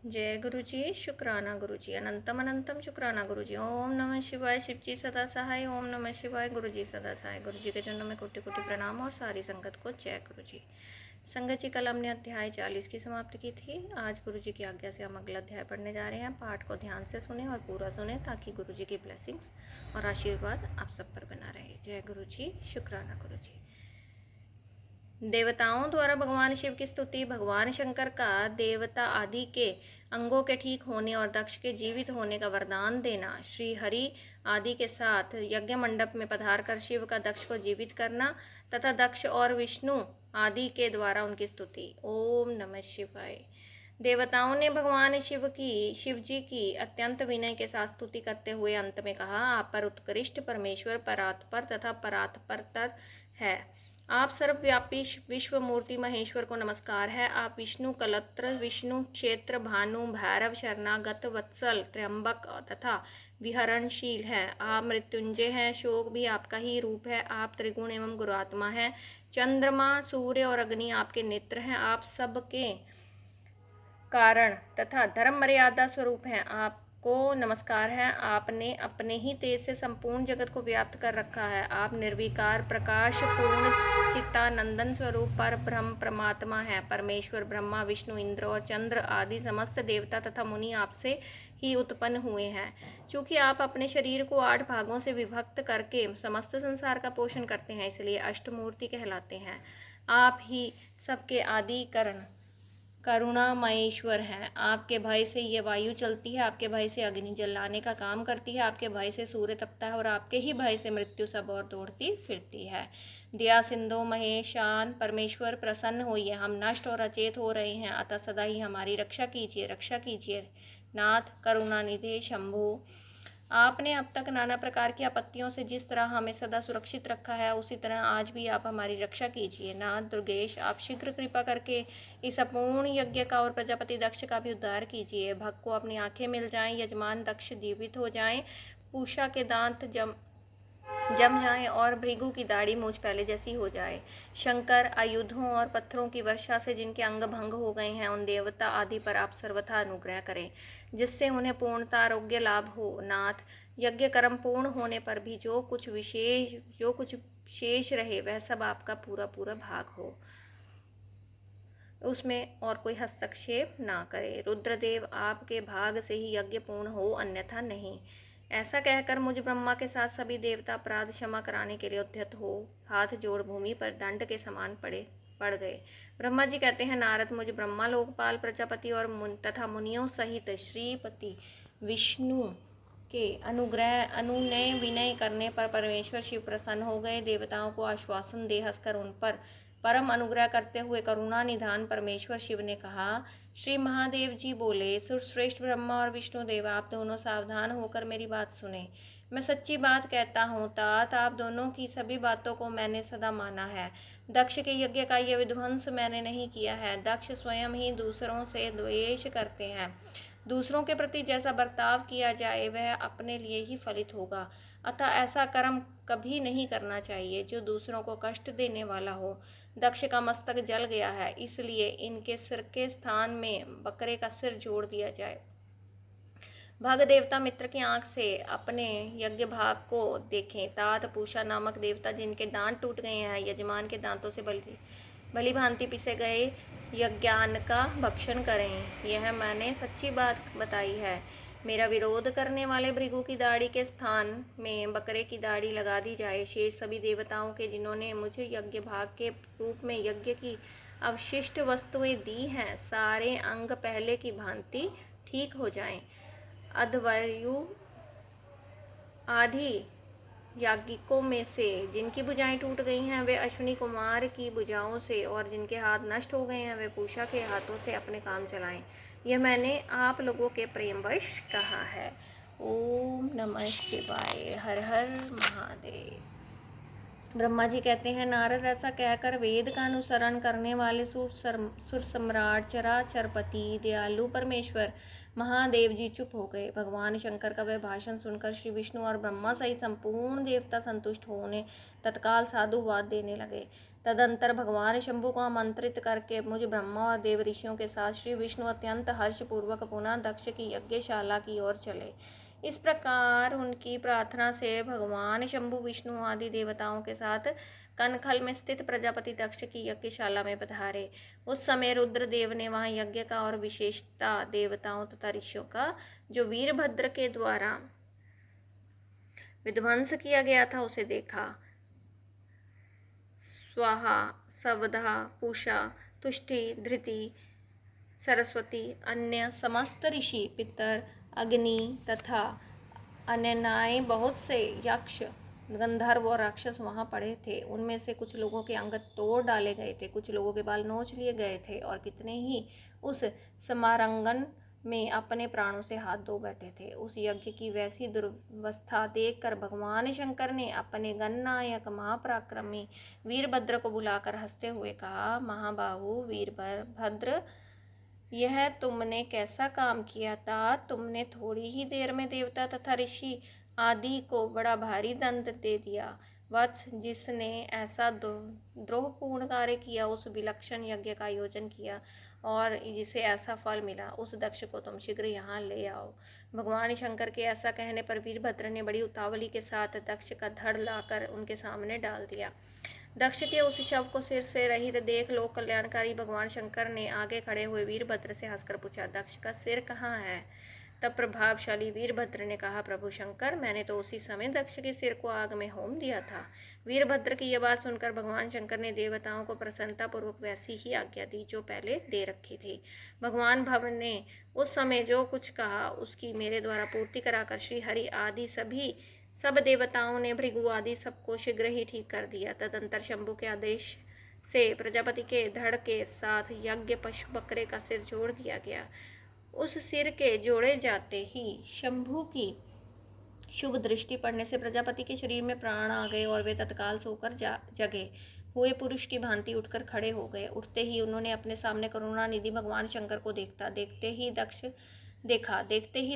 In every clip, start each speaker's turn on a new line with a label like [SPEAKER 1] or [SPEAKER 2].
[SPEAKER 1] जय गुरु जी। शुक्राना गुरु जी। अनंतम अनंतम शुक्राना गुरु जी। ओम नमः शिवाय। शिव जी सदा सहाय। ओम नमः शिवाय। गुरु जी सदा सहाय। गुरु जी के चरणों में कोटि कोटि प्रणाम और सारी संगत को जय गुरु जी। संगत जी, कल हमने अध्याय 40 की समाप्ति की थी। आज गुरु जी की आज्ञा से हम अगला अध्याय पढ़ने जा रहे हैं। पाठ को ध्यान से सुने और पूरा सुने ताकि गुरु जी की ब्लेसिंग्स और आशीर्वाद आप सब पर बना रहे। जय गुरु जी। शुक्राना गुरु जी। देवताओं द्वारा भगवान शिव की स्तुति। भगवान शंकर का देवता आदि के अंगों के ठीक होने और दक्ष के जीवित होने का वरदान देना। श्री हरि आदि के साथ यज्ञ मंडप में पधार कर शिव का दक्ष को जीवित करना तथा दक्ष और विष्णु आदि के द्वारा उनकी स्तुति। ओम नमः शिवाय। देवताओं ने भगवान शिव जी की अत्यंत विनय के साथ स्तुति करते हुए अंत में कहा, आप पर उत्कृष्ट परमेश्वर परात्पर तथा परात्परतर है। आप सर्वव्यापी विश्व मूर्ति महेश्वर को नमस्कार है। आप विष्णु कलत्र, विष्णु क्षेत्र, भानु, भैरव, शरणागत, वत्सल, त्र्यंबक तथा विहरणशील हैं। आप मृत्युंजय हैं। शोक भी आपका ही रूप है। आप त्रिगुण एवं गुरुआत्मा हैं। चंद्रमा, सूर्य और अग्नि आपके नेत्र हैं। आप सबके कारण तथा धर्म मर्यादा स्वरूप हैं। आपको नमस्कार है। आपने अपने ही तेज से संपूर्ण जगत को व्याप्त कर रखा है। आप निर्विकार प्रकाश पूर्ण चित्तानंदन स्वरूप पर ब्रह्म परमात्मा है। परमेश्वर ब्रह्मा, विष्णु, इंद्र और चंद्र आदि समस्त देवता तथा मुनि आपसे ही उत्पन्न हुए हैं। चूंकि आप अपने शरीर को 8 भागों से विभक्त करके समस्त संसार का पोषण करते हैं, इसलिए अष्टमूर्ति कहलाते हैं। आप ही सबके आदि कारण करुणामयेश्वर हैं। आपके भय से ये वायु चलती है। आपके भय से अग्नि जलाने का काम करती है। आपके भय से सूर्य तपता है और आपके ही भय से मृत्यु सब और दौड़ती फिरती है। दया सिंधु महेशान परमेश्वर प्रसन्न होइए। हम नष्ट और अचेत हो रहे हैं, अतः सदा ही हमारी रक्षा कीजिए, रक्षा कीजिए नाथ करुणानिधे शंभु। आपने अब तक नाना प्रकार की आपत्तियों से जिस तरह हमें सदा सुरक्षित रखा है, उसी तरह आज भी आप हमारी रक्षा कीजिए नाथ दुर्गेश। आप शीघ्र कृपा करके इस अपूर्ण यज्ञ का और प्रजापति दक्ष का भी उद्धार कीजिए। भक्त को अपनी आंखें मिल जाएं, यजमान दक्ष जीवित हो जाएं, पूषा के दांत जम जाएं और भृगु की दाढ़ी मूछ पहले जैसी हो जाए। शंकर आयुधों और पत्थरों की वर्षा से जिनके अंग भंग हो गए हैं, उन देवता आदि पर आप सर्वथा अनुग्रह करें, जिससे उन्हें पूर्णता आरोग्य लाभ हो नाथ। यज्ञ कर्म पूर्ण होने पर भी जो कुछ शेष रहे, वह सब आपका पूरा पूरा भाग हो, उसमें और कोई हस्तक्षेप ना करे। रुद्रदेव, आपके भाग से ही यज्ञ पूर्ण हो, अन्यथा नहीं। ऐसा कहकर मुझ ब्रह्मा के साथ सभी देवता अपराध क्षमा कराने के लिए उद्यत हो हाथ जोड़ भूमि पर दंड के समान पड़ गए। ब्रह्मा जी कहते हैं, नारद, मुझ ब्रह्मा लोकपाल प्रजापति और तथा मुनियों सहित श्रीपति विष्णु के अनुनय विनय करने पर परमेश्वर शिव प्रसन्न हो गए। देवताओं को आश्वासन दे हंसकर उन पर परम अनुग्रह करते हुए करुणा निधान परमेश्वर शिव ने कहा, श्री महादेव जी बोले, सुरश्रेष्ठ ब्रह्मा और विष्णु देव, आप दोनों सावधान होकर मेरी बात सुने। मैं सच्ची बात कहता हूँ तात, आप दोनों की सभी बातों को मैंने सदा माना है। दक्ष के यज्ञ का यह विध्वंस मैंने नहीं किया है। दक्ष स्वयं ही दूसरों से द्वेष करते हैं। दूसरों के प्रति जैसा बर्ताव किया जाए, वह अपने लिए ही फलित होगा। अतः ऐसा कर्म कभी नहीं करना चाहिए जो दूसरों को कष्ट देने वाला हो। दक्ष का मस्तक जल गया है, इसलिए इनके सिर के स्थान में बकरे का सिर जोड़ दिया जाए। भग देवता मित्र की आंख से अपने यज्ञ भाग को देखें। तात पूषा नामक देवता जिनके दांत टूट गए हैं, यजमान के दांतों से भली भांति पिसे गए यज्ञान का भक्षण करें। यह मैंने सच्ची बात बताई है। मेरा विरोध करने वाले भृगु की दाढ़ी के स्थान में बकरे की दाढ़ी लगा दी जाए। शेष सभी देवताओं के जिन्होंने मुझे यज्ञ भाग के रूप में यज्ञ की अवशिष्ट वस्तुएं दी हैं, सारे अंग पहले की भांति ठीक हो जाएं। अध्वर्यु आदि याज्ञिकों में से जिनकी भुजाएं टूट गई हैं, वे अश्विनी कुमार की भुजाओं से, और जिनके हाथ नष्ट हो गए हैं, वे पूषा के हाथों से अपने काम चलाएं। यह मैंने आप लोगों के प्रेमवश कहा है। ओम नमः शिवाय। हर हर महादेव। ब्रह्मा जी कहते हैं, नारद, ऐसा कहकर वेद का अनुसरण करने वाले सुर सम्राट चराचरपति दयालु परमेश्वर महादेव जी चुप हो गए। भगवान शंकर का वह भाषण सुनकर श्री विष्णु और ब्रह्मा सहित संपूर्ण देवता संतुष्ट होने तत्काल साधुवाद देने लगे। तदंतर भगवान शंभु को आमंत्रित करके मुझ ब्रह्मा और देव ऋषियों के साथ श्री विष्णु अत्यंत हर्षपूर्वक पुनः दक्ष की यज्ञशाला की ओर चले। इस प्रकार उनकी प्रार्थना से भगवान शंभु विष्णु आदि देवताओं के साथ कनखल में स्थित प्रजापति दक्ष की यज्ञशाला में पधारे। उस समय रुद्रदेव ने वहां यज्ञ का और विशेषता देवताओं तथा ऋषियों का जो वीरभद्र के द्वारा विध्वंस किया गया था उसे देखा। स्वाहा, सवधा, पूषा, तुष्टि, धृति, सरस्वती, अन्य समस्त ऋषि, पितर, अग्नि तथा अन्य बहुत से यक्ष, गंधर्व और राक्षस वहाँ पड़े थे। उनमें से कुछ लोगों के अंग तोड़ डाले गए थे, कुछ लोगों के बाल नोच लिए गए थे और कितने ही उस समारंगन में अपने प्राणों से हाथ धो बैठे थे। उस यज्ञ की वैसी दुर्वस्था देखकर भगवान शंकर ने अपने गणनायक महापराक्रमी वीरभद्र को बुलाकर हंसते हुए कहा, महाबाहु वीरभद्र, यह तुमने कैसा काम किया था? तुमने थोड़ी ही देर में देवता तथा ऋषि आदि को बड़ा भारी दंड दे दिया। वत्स, जिसने ऐसा द्रोहपूर्ण कार्य किया, उस विलक्षण यज्ञ का आयोजन किया और जिसे ऐसा फल मिला, उस दक्ष को तुम शीघ्र यहाँ ले आओ। भगवान शंकर के ऐसा कहने पर वीरभद्र ने बड़ी उतावली के साथ दक्ष का धड़ लाकर उनके सामने डाल दिया। दक्ष के उस शव को सिर से रहित देख लोक कल्याणकारी भगवान शंकर ने आगे खड़े हुए वीरभद्र से हंसकर पूछा, दक्ष का सिर कहाँ है? तब प्रभावशाली वीरभद्र ने कहा, प्रभु शंकर, मैंने तो उसी समय दक्ष के सिर को आग में होम दिया था। वीरभद्र की यह बात सुनकर भगवान शंकर ने देवताओं को प्रसन्नतापूर्वक वैसी ही आज्ञा दी जो पहले दे रखी थी। भगवान भवन ने उस समय जो कुछ कहा उसकी मेरे द्वारा पूर्ति कराकर श्री हरि आदि सब देवताओं ने भृगु आदि सबको शीघ्र ही ठीक कर दिया। तदंतर शंभु के आदेश से प्रजापति के धड़ के साथ यज्ञ पशु बकरे का सिर जोड़ दिया गया। उस सिर के जोड़े जाते ही शंभु की शुभ दृष्टि पड़ने से प्रजापति के शरीर में प्राण आ गए और वे तत्काल सोकर जगे हुए पुरुष की भांति उठकर खड़े हो गए। उठते ही उन्होंने अपने सामने करुणानिधि भगवान शंकर को देखते ही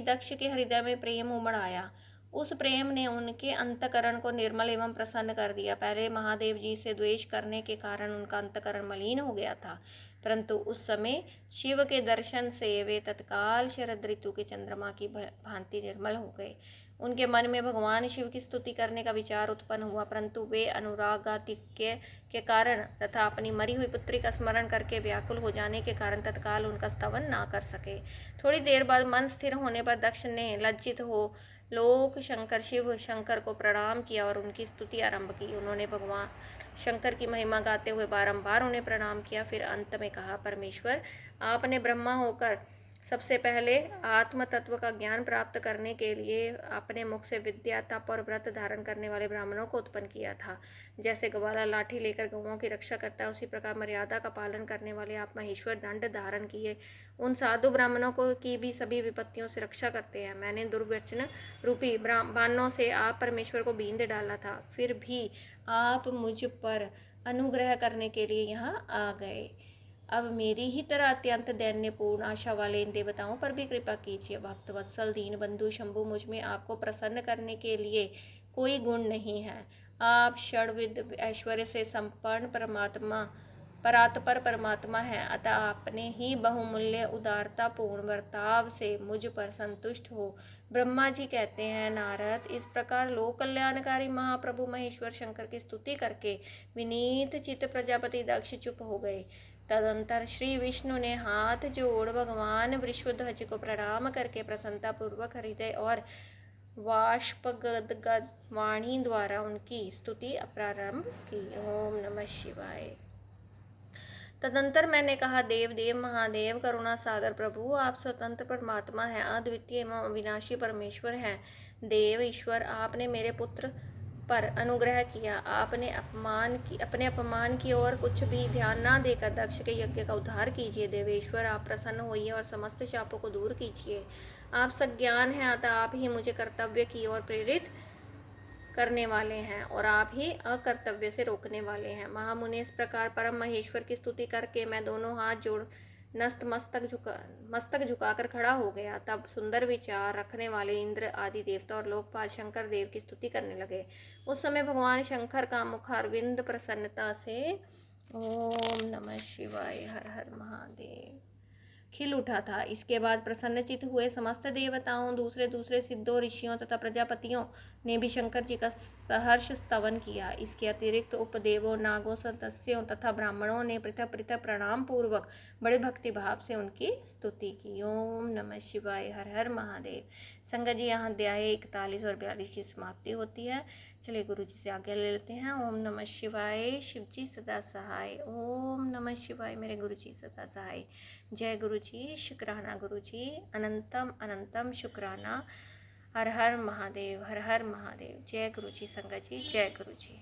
[SPEAKER 1] दक्ष के हृदय में प्रेम उमड़ आया। उस प्रेम ने उनके अंतकरण को निर्मल एवं प्रसन्न कर दिया। पहले महादेव जी से द्वेष करने के कारण उनका अंतकरण मलिन हो गया था, परंतु उस समय शिव के दर्शन से वे तत्काल शरद ऋतु के चंद्रमा की भांति निर्मल हो गए। उनके मन में भगवान शिव की स्तुति करने का विचार उत्पन्न हुआ, परंतु वे अनुरागातिक्य के कारण तथा अपनी मरी हुई पुत्री का स्मरण करके व्याकुल हो जाने के कारण तत्काल उनका स्तवन ना कर सके। थोड़ी देर बाद मन स्थिर होने पर दक्ष ने लज्जित हो लोक शंकर शिव शंकर को प्रणाम किया और उनकी स्तुति आरंभ की। उन्होंने भगवान शंकर की महिमा गाते हुए बारंबार उन्हें प्रणाम किया। फिर अंत में कहा, परमेश्वर, आपने ब्रह्मा होकर सबसे पहले आत्म तत्व का ज्ञान प्राप्त करने के लिए अपने मुख से विद्या, तप और व्रत धारण करने वाले ब्राह्मणों को उत्पन्न किया था। जैसे ग्वाला लाठी लेकर गौओं की रक्षा करता है, उसी प्रकार मर्यादा का पालन करने वाले आप महेश्वर दंड धारण किए उन साधु ब्राह्मणों को की भी सभी विपत्तियों से रक्षा करते हैं। मैंने दुर्वचन रूपी बाणों से आप परमेश्वर को बींध डाला था, फिर भी आप मुझ पर अनुग्रह करने के लिए यहाँ आ गए। अब मेरी ही तरह अत्यंत दैन्यपूर्ण आशा वाले इन देवताओं पर भी कृपा कीजिए। भक्त वत्सल दीन बंधु शंभु, मुझ में आपको प्रसन्न करने के लिए कोई गुण नहीं है। आप षड्विध ऐश्वर्य से संपन्न परात्पर परमात्मा हैं, अतः आपने ही बहुमूल्य उदारता पूर्ण वर्ताव से मुझ पर संतुष्ट हो। ब्रह्मा जी कहते हैं, नारद, इस प्रकार लोक कल्याणकारी महाप्रभु महेश्वर शंकर की स्तुति करके विनीत चित्त प्रजापति दक्ष चुप हो गए। तदंतर श्री विष्णु ने हाथ जोड़ भगवान वृषध्वज को प्रणाम करके प्रसन्नता पूर्वक हृदय और वाष्पगदगद वाणी द्वारा उनकी स्तुति प्रारंभ की। ओम नमः शिवाय। तदंतर मैंने कहा, देव देव महादेव करुणा सागर प्रभु, आप स्वतंत्र परमात्मा हैं, अद्वितीय एवं अविनाशी परमेश्वर हैं। देव ईश्वर, आपने मेरे पुत्र पर अनुग्रह किया। आपने अपने अपमान की ओर कुछ भी ध्यान ना देकर दक्ष के यज्ञ का उद्धार कीजिए। देवेश्वर, आप प्रसन्न होइए और समस्त शापों को दूर कीजिए। आप सज्ञान हैं, अतः आप ही मुझे कर्तव्य की ओर प्रेरित करने वाले हैं और आप ही अकर्तव्य से रोकने वाले हैं। महामुनि, इस प्रकार परम महेश्वर की स्तुति करके मैं दोनों हाथ जोड़ मस्तक झुकाकर खड़ा हो गया। तब सुंदर विचार रखने वाले इंद्र आदि देवता और लोकपाल शंकर देव की स्तुति करने लगे। उस समय भगवान शंकर का मुखारविंद प्रसन्नता से ओम नमः शिवाय। हर हर महादेव। खिल उठा था। इसके बाद प्रसन्नचित हुए समस्त देवताओं, दूसरे दूसरे सिद्धों, ऋषियों तथा प्रजापतियों ने भी शंकर जी का सहर्ष स्तवन किया। इसके अतिरिक्त उपदेवों, नागों, सदस्यों तथा ब्राह्मणों ने पृथक पृथक प्रणाम पूर्वक बड़े भक्ति भाव से उनकी स्तुति की। ओम नमः शिवाय। हर हर महादेव। संगत जी, यहाँ अध्याय 41 और 42 की समाप्ति होती है। चलिए गुरु जी से आगे ले लेते हैं। ओम नमः शिवाय। शिव जी सदा सहाय। ओम नमः शिवाय। मेरे गुरु जी सदा सहाय। जय गुरु जी। शुक्राना गुरु जी। अनंतम अनंतम शुक्राना। हर हर महादेव। हर हर महादेव। जय गुरु जी। संगत जी, जय गुरु जी।